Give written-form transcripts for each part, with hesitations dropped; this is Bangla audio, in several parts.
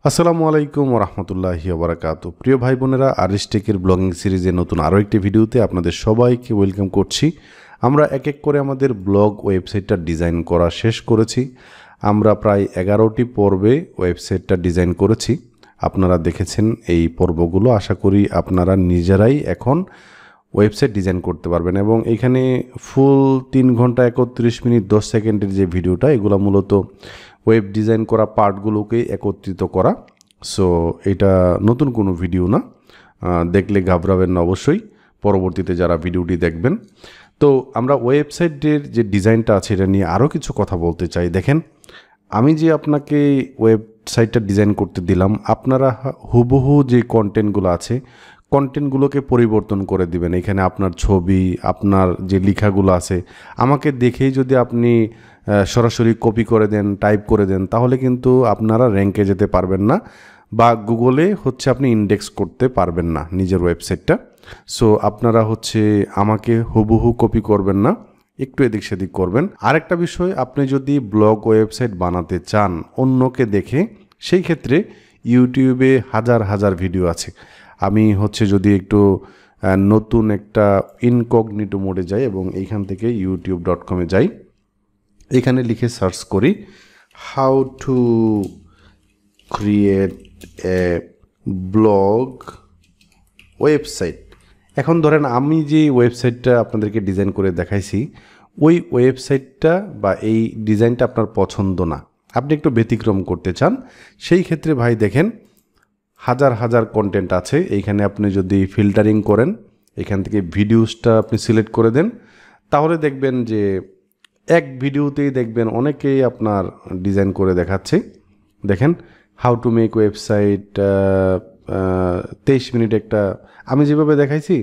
আসসালামু আলাইকুম ওরহমতুল্লাহি ওবরাকাতু। প্রিয় ভাই বোনেরা, আরিস্টেকের ব্লগিং সিরিজে নতুন আরও একটি ভিডিওতে আপনাদের সবাইকে ওয়েলকাম করছি। আমরা এক এক করে আমাদের ব্লগ ওয়েবসাইটটা ডিজাইন করা শেষ করেছি। আমরা প্রায় 11টি পর্বে ওয়েবসাইটটা ডিজাইন করেছি। আপনারা দেখেছেন এই পর্বগুলো। আশা করি আপনারা নিজেরাই এখন ওয়েবসাইট ডিজাইন করতে পারবেন। এবং এখানে ফুল 3 ঘন্টা 31 মিনিট 10 সেকেন্ডের যে ভিডিওটা, এগুলো মূলত ওয়েব ডিজাইন করা পার্টগুলোকে একত্রিত করা। সো এটা নতুন কোনো ভিডিও না, দেখলে ঘাবড়াবেন না অবশ্যই পরবর্তীতে যারা ভিডিওটি দেখবেন। তো আমরা ওয়েবসাইটের যে ডিজাইনটা আছে এটা নিয়ে আরও কিছু কথা বলতে চাই। দেখেন, আমি যে আপনাকে ওয়েবসাইটটা ডিজাইন করতে দিলাম, আপনারা হুবহু যে কন্টেন্টগুলো আছে কন্টেন্টগুলোকে পরিবর্তন করে দিবেন। এখানে আপনার ছবি, আপনার যে লেখাগুলো আছে, আমাকে দেখেই যদি আপনি সরাসরি কপি করে দেন, টাইপ করে দেন, তাহলে কিন্তু আপনারা র্যাঙ্কে যেতে পারবেন না বা গুগলে আপনি ইন্ডেক্স করতে পারবেন না নিজের ওয়েবসাইটটা। সো আপনারা আমাকে হুবহু কপি করবেন না, একটু এদিক সেদিক করবেন। আরেকটা বিষয়, আপনি যদি ব্লগ ওয়েবসাইট বানাতে চান অন্যকে দেখে, সেই ক্ষেত্রে ইউটিউবে হাজার হাজার ভিডিও আছে। আমি যদি একটু নতুন একটা ইনকগনিটো মোডে যাই এবং এইখান থেকে youtube.com যাই, এখানে লিখে সার্চ করি how to create a blog website. এখন ধরেন আমি যে ওয়েবসাইটটা আপনাদেরকে ডিজাইন করে দেখাইছি, ওই ওয়েবসাইটটা বা এই ডিজাইনটা আপনার পছন্দ না, আপনি একটু ব্যতিক্রম করতে চান, সেই ক্ষেত্রে ভাই দেখেন হাজার হাজার কন্টেন্ট আছে। এইখানে আপনি যদি ফিল্টারিং করেন, এখান থেকে ভিডিওসটা আপনি সিলেক্ট করে দেন, তাহলে দেখবেন যে এক ভিডিওতেই দেখবেন অনেকেই আপনার ডিজাইন করে দেখাচ্ছে। দেখেন, how to make website 23 minute একটা আমি যেভাবে দেখাইছি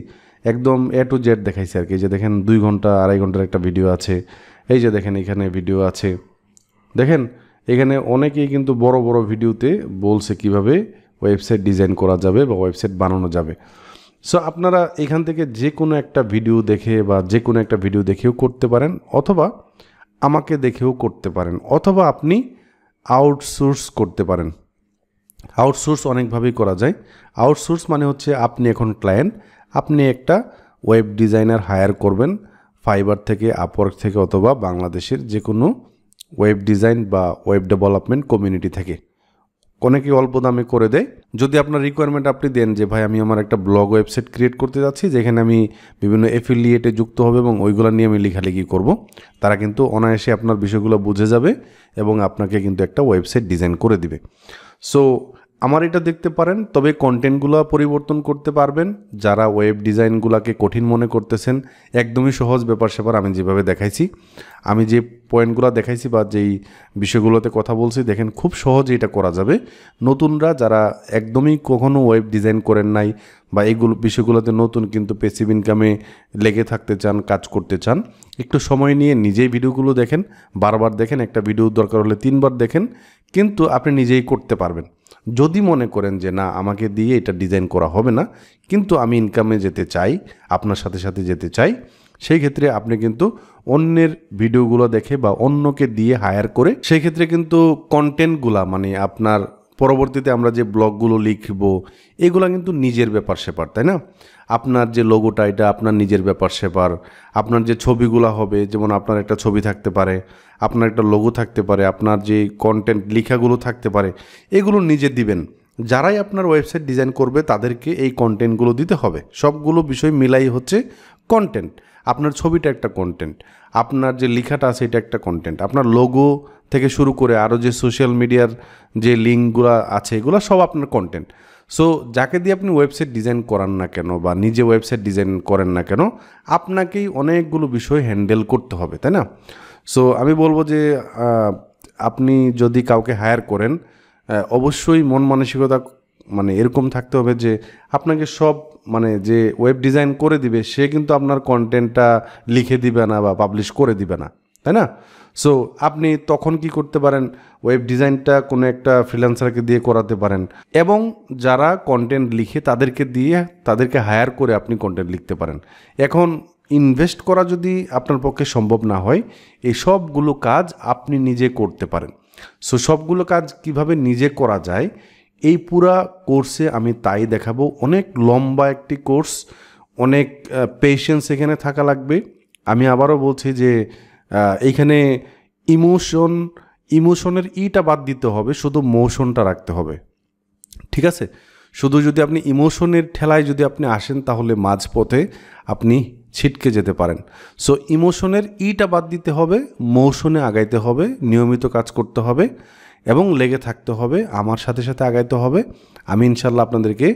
একদম A to Z দেখাইছি আর কি। যে দেখেন 2 ঘন্টা 2.5 ঘন্টার একটা ভিডিও আছে। এই যে দেখেন এখানে ভিডিও আছে। দেখেন এখানে অনেকেই কিন্তু বড় বড় ভিডিওতে বলছে কিভাবে ওয়েবসাইট ডিজাইন করা যাবে বা ওয়েবসাইট বানানো যাবে। সো আপনারা এখান থেকে যে কোনো একটা ভিডিও দেখে বা যে কোনো একটা ভিডিও দেখেও করতে পারেন, অথবা আমাকে দেখেও করতে পারেন, অথবা আপনি আউটসোর্স করতে পারেন। আউটসোর্স অনেকভাবেই করা যায়। আউটসোর্স মানে আপনি এখন ক্লায়েন্ট, আপনি একটা ওয়েব ডিজাইনার হায়ার করবেন ফাইবার থেকে, আপওয়ার্ক থেকে, অথবা বাংলাদেশের যে কোনো ওয়েব ডিজাইন বা ওয়েব ডেভেলপমেন্ট কমিউনিটি থেকে। অনেকেই অল্প দামে করে দেয়। যদি আপনার রিকোয়ারমেন্ট আপনি দেন যে ভাই আমি আমার একটা ব্লগ ওয়েবসাইট ক্রিয়েট করতে যাচ্ছি যেখানে আমি বিভিন্ন এফিলিয়েটে যুক্ত হবে এবং ওইগুলো নিয়ে আমি লেখালেখি করব, তারা কিন্তু অনায়াসে আপনার বিষয়গুলো বুঝে যাবে এবং আপনাকে কিন্তু একটা ওয়েবসাইট ডিজাইন করে দিবে। সো আমার এটা দেখতে পারেন, তবে কন্টেন্টগুলো পরিবর্তন করতে পারবেন। যারা ওয়েব ডিজাইনগুলোকে কঠিন মনে করতেছেন, একদমই সহজ ব্যাপার স্যাপার। আমি যেভাবে দেখাইছি, আমি যে পয়েন্টগুলো দেখাইছি বা যেই বিষয়গুলোতে কথা বলছি, দেখেন খুব সহজে এটা করা যাবে। নতুনরা যারা একদমই কখনো ওয়েব ডিজাইন করেন নাই বা এইগুলো বিষয়গুলোতে নতুন, কিন্তু প্যাসিভ ইনকামে লেগে থাকতে চান, কাজ করতে চান, একটু সময় নিয়ে নিজেই ভিডিওগুলো দেখেন, বারবার দেখেন, একটা ভিডিও দরকার হলে 3 বার দেখেন, কিন্তু আপনি নিজেই করতে পারবেন। যদি মনে করেন যে না, আমাকে দিয়ে এটা ডিজাইন করা হবে না, কিন্তু আমি ইনকামে যেতে চাই, আপনার সাথে সাথে যেতে চাই, সেই ক্ষেত্রে আপনি কিন্তু অন্যের ভিডিওগুলো দেখে বা অন্যকে দিয়ে হায়ার করে, সেই ক্ষেত্রে কিন্তু কন্টেন্টগুলা মানে আপনার পরবর্তীতে আমরা যে ব্লগগুলো লিখব, এগুলা কিন্তু নিজের ব্যাপার স্যাপার, তাই না? আপনার যে লোগোটা, এটা আপনার নিজের ব্যাপার স্যাপার। আপনার যে ছবিগুলো হবে, যেমন আপনার একটা ছবি থাকতে পারে, আপনার একটা লোগো থাকতে পারে, আপনার যে কন্টেন্ট লেখাগুলো থাকতে পারে, এগুলো নিজে দিবেন। যারাই আপনার ওয়েবসাইট ডিজাইন করবে তাদেরকে এই কন্টেন্টগুলো দিতে হবে। সবগুলো বিষয় মিলাই কন্টেন্ট। আপনার ছবিটা একটা কন্টেন্ট, আপনার যে লেখাটা আছে এটা একটা কন্টেন্ট, আপনার লোগো থেকে শুরু করে আরও যে সোশ্যাল মিডিয়ার যে লিঙ্কগুলো আছে, এগুলো সব আপনার কন্টেন্ট। সো যাকে দিয়ে আপনি ওয়েবসাইট ডিজাইন করান না কেন বা নিজে ওয়েবসাইট ডিজাইন করেন না কেন, আপনাকেই অনেকগুলো বিষয় হ্যান্ডেল করতে হবে, তাই না? সো আমি বলবো যে আপনি যদি কাউকে হায়ার করেন, অবশ্যই মন মানসিকতা মানে এরকম থাকতে হবে যে আপনাকে সব যে ওয়েব ডিজাইন করে দিবে সে কিন্তু আপনার কন্টেন্টটা লিখে দিবে না বা পাবলিশ করে দিবে না, তাই না? সো আপনি তখন কি করতে পারেন, ওয়েব ডিজাইনটা কোনো একটা ফ্রিল্যান্সারকে দিয়ে করাতে পারেন, এবং যারা কন্টেন্ট লিখে তাদেরকে হায়ার করে আপনি কন্টেন্ট লিখতে পারেন। এখন ইনভেস্ট করা যদি আপনার পক্ষে সম্ভব না হয়, এই সবগুলো কাজ আপনি নিজে করতে পারেন। সো সবগুলো কাজ কিভাবে নিজে করা যায়, এই পুরা কোর্সে আমি তাই দেখাবো। অনেক লম্বা একটি কোর্স, অনেক পেশেন্স এখানে থাকা লাগবে। আমি আবারও বলছি যে এইখানে ইমোশনের ইটা বাদ দিতে হবে, শুধু মোশনটা রাখতে হবে, ঠিক আছে? শুধু যদি আপনি ইমোশনের ঠেলায় যদি আপনি আসেন তাহলে মাঝপথে আপনি ছিটকে যেতে পারেন। সো ইমোশনের ইটা বাদ দিতে হবে, মোশনে আগাইতে হবে, নিয়মিত কাজ করতে হবে এবং লেগে থাকতে হবে, আমার সাথে সাথে আগাইতে হবে। আমি ইনশাল্লাহ আপনাদেরকে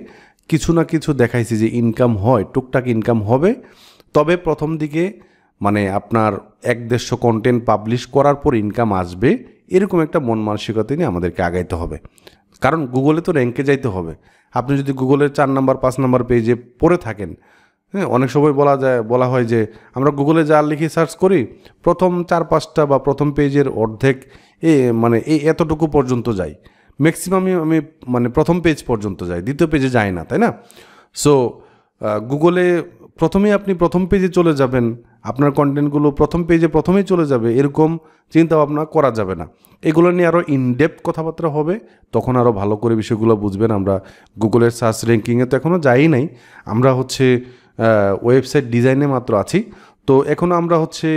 কিছু না কিছু দেখাইছি যে ইনকাম হয়, টুকটাক ইনকাম হবে। তবে প্রথম দিকে মানে আপনার 1-150 কন্টেন্ট পাবলিশ করার পর ইনকাম আসবে, এরকম একটা মন মানসিকতা নিয়ে আমাদেরকে আগাইতে হবে। কারণ গুগলে তো র্যাঙ্কে যাইতে হবে। আপনি যদি গুগলের 4 নাম্বার 5 নাম্বার পেজে পড়ে থাকেন, হ্যাঁ, অনেক সময় বলা হয় যে আমরা গুগলে যা লিখে সার্চ করি, প্রথম 4-5টা বা প্রথম পেজের অর্ধেক মানে এতটুকু পর্যন্ত যাই। ম্যাক্সিমামই আমি মানে প্রথম পেজ পর্যন্ত যাই, দ্বিতীয় পেজে যাই না, তাই না? সো গুগলে প্রথমেই আপনি প্রথম পেজে চলে যাবেন, আপনার কন্টেন্টগুলো প্রথম পেজে প্রথমেই চলে যাবে, এরকম চিন্তা ভাবনা করা যাবে না। এগুলো নিয়ে আরও ইনডেপথ কথাবার্তা হবে, তখন আরও ভালো করে বিষয়গুলো বুঝবেন। আমরা গুগলের সার্চ র্যাঙ্কিংয়ে তো এখনও যাই নাই, আমরা হচ্ছে ওয়েবসাইট ডিজাইনে মাত্র আছি। তো এখন আমরা হচ্ছে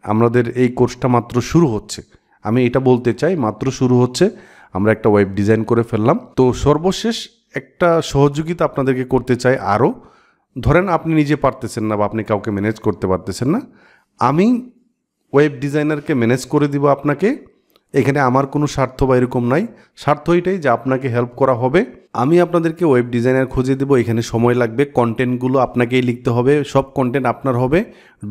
আমাদের এই কোর্সটা মাত্র শুরু হচ্ছে, আমি এটা বলতে চাই, মাত্র শুরু হচ্ছে। আমরা একটা ওয়েব ডিজাইন করে ফেললাম। তো সর্বশেষ একটা সহযোগিতা আপনাদেরকে করতে চাই আরও। ধরেন আপনি নিজে পারতেছেন না বা আপনি কাউকে ম্যানেজ করতে পারতেছেন না, আমি ওয়েব ডিজাইনারকে ম্যানেজ করে দিব আপনাকে। এখানে আমার কোনো স্বার্থ বা এরকম নাই, স্বার্থ এটাই যে আপনাকে হেল্প করা হবে। আমি আপনাদেরকে ওয়েব ডিজাইনার খুঁজে দেবো, এখানে সময় লাগবে, কন্টেন্টগুলো আপনাকেই লিখতে হবে, সব কন্টেন্ট আপনার হবে,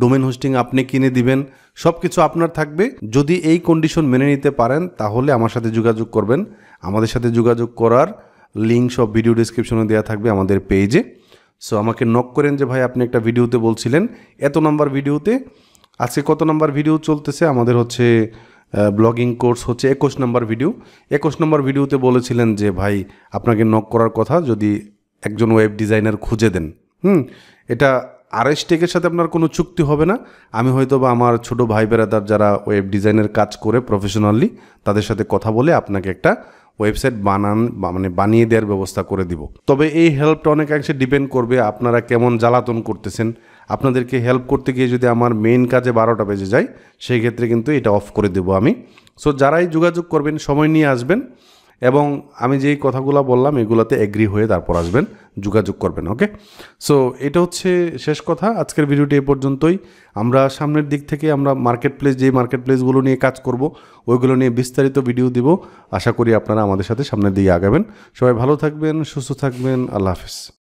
ডোমেন হোস্টিং আপনি কিনে দিবেন, সব কিছু আপনার থাকবে। যদি এই কন্ডিশন মেনে নিতে পারেন তাহলে আমার সাথে যোগাযোগ করবেন। আমাদের সাথে যোগাযোগ করার লিঙ্ক সব ভিডিও ডিসক্রিপশনে দেওয়া থাকবে আমাদের পেজে। সো আমাকে নক করেন যে ভাই আপনি একটা ভিডিওতে বলছিলেন এত নাম্বার ভিডিওতে, আজকে কত নাম্বার ভিডিও চলতেছে, আমাদের হচ্ছে ব্লগিং কোর্স হচ্ছে 21 নম্বর ভিডিও। 21 নম্বর ভিডিওতে বলেছিলেন যে ভাই আপনাকে নক করার কথা, যদি একজন ওয়েব ডিজাইনার খুঁজে দেন। এটা আরএসটেকের সাথে আপনার কোনো চুক্তি হবে না। আমি হয়তো বা আমার ছোটো ভাই বেরাদার যারা ওয়েব ডিজাইনের কাজ করে প্রফেশনালি, তাদের সাথে কথা বলে আপনাকে একটা ওয়েবসাইট বানিয়ে দেওয়ার ব্যবস্থা করে দিব। তবে এই হেল্পটা অনেকাংশে ডিপেন্ড করবে আপনারা কেমন জ্বালাতন করতেছেন। আপনাদেরকে হেল্প করতে গিয়ে যদি আমার মেইন কাজে 12টা বেজে যায়, সেই ক্ষেত্রে কিন্তু এটা অফ করে দেবো আমি। সো যারাই যোগাযোগ করবেন সময় নিয়ে আসবেন এবং আমি যেই কথাগুলো বললাম এগুলোতে এগ্রি হয়ে তারপর আসবেন, যোগাযোগ করবেন। ওকে, সো এটা হচ্ছে শেষ কথা। আজকের ভিডিওটি এ পর্যন্তই। আমরা সামনের দিক থেকে আমরা যেই মার্কেট প্লেসগুলো নিয়ে কাজ করব ওইগুলো নিয়ে বিস্তারিত ভিডিও দিব। আশা করি আপনারা আমাদের সাথে সামনের দিকে আগাবেন। সবাই ভালো থাকবেন, সুস্থ থাকবেন। আল্লাহ হাফিজ।